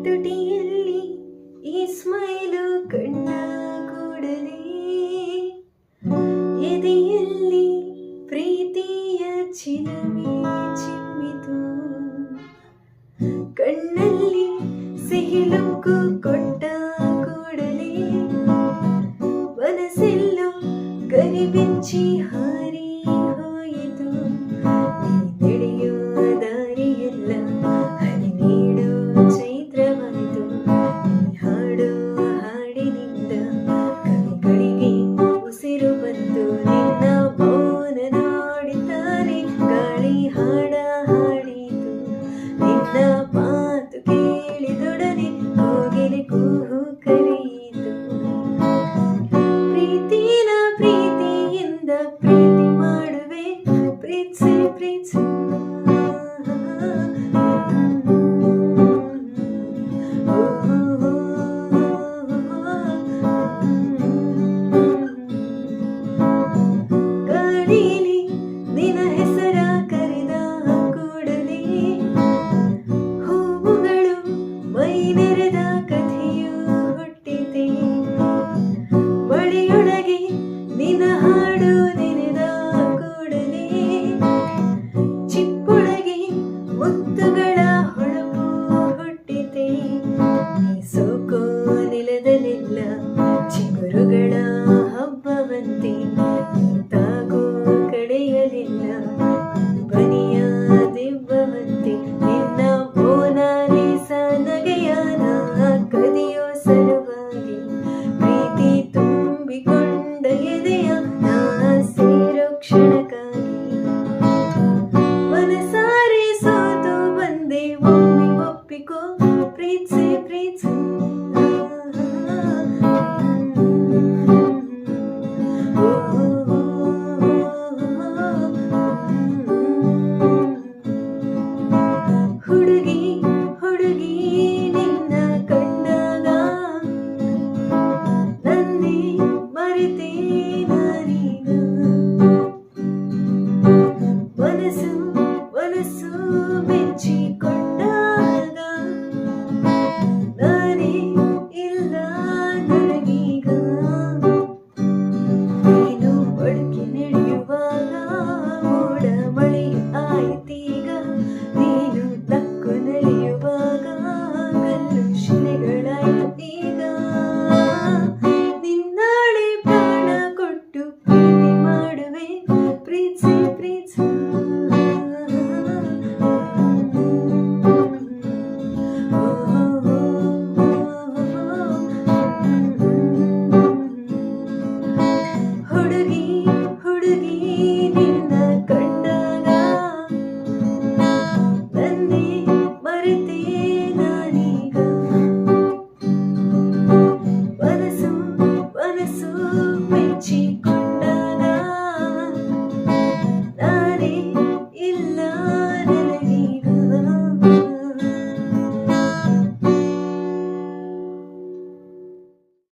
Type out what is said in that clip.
ತುಟಿಯಲ್ಲಿ ಈ ಸ್ಮೈಲು ಕಣ್ಣ ಕೂಡಲೇ ಎದೆಯಲ್ಲಿ ಪ್ರೀತಿಯ ಚಿಲುಮೆ ಚಿಮ್ಮಿತು. ಕಣ್ಣಲ್ಲಿ ಸಿಹಿಲುಕ್ಕು ಕೊಟ್ಟ ಕೂಡಲೇ ಮನಸ್ಸೆಲ್ಲೋ ಕರಿಬಿಚ್ಚಿ ಹಾರಿ ಹೋಯಿತು. ನೀ ನಡೆಯೋ ದಾರಿಯೆಲ್ಲ ಹನಿ ನೀಡೋ ಚೈತ್ರವಾಯಿತು. ನೀ ಹಾಡೋ ಹಾಡಿನಿಂದ ಕವಿಗಳಿಗೆ ಉಸಿರು ಬಂತು. ನಿನ್ನ ಮೌನ ನೋಡಿದ್ದಾರೆ ಗಾಳಿ ಹಾಡ ಹಾಡಿತು. ನಿನ್ನ ಮಾತು ಕೇಳಿದೊಡನೆ ಕೋಗಿಲೆ ಕೂಹು ಕರೆಯಿತು. ಪ್ರೀತಿನ ಪ್ರೀತಿಯಿಂದ ಪ್ರೀತಿ ಮಾಡುವೆ ಪ್ರೀತ್ಸಿ ಪ್ರೀತ್ಸಿ. ಗಾಳಿಲಿ ನಿನ್ನ ಹೆಸರ ಕರೆದ ಕೂಡಲೇ ಹೂವುಗಳು ಮೈ ನೆರೆದ ಕಥೆಯು ಹುಟ್ಟಿದೆ. ಬಳಿಯೊಳಗೆ ನಿನ್ನ ಹಾಡು ನೆನೆದ ಕೂಡಲೇ ಚಿಪ್ಪೊಳಗೆ ಮುತ್ತುಗಳ ಹೊಳಪು ಹುಟ್ಟಿದೆ. ನೀ ಸೋಕೋ ನೆಲದಲ್ಲೆಲ್ಲ ಚಿಗುರುಗಳ ಹಬ್ಬವಂತೆ. ನೀ ತಾಗೋ ಕಡೆಯಲಿಲ್ಲ ಬನಿಯ ದಿಬ್ಬವಂತೆ. ನಿನ್ನ ಮೋನಾಲಿಸ ನಗೆಯನ ಕದಿಯೋ ಸಲುವಾಗಿ ಪ್ರೀತಿ ತುಂಬಿಕೊಂಡ ಎದೆಯ ನಾ ಸೇರೋ ಕ್ಷಣಕ್ಕಾಗಿ. ಮನಸಾರೆ ಸೋತು ಬಂದೆ ಒಮ್ಮೆ ಒಪ್ಪಿಕೋ ಪ್ರೀತ್ಸಿ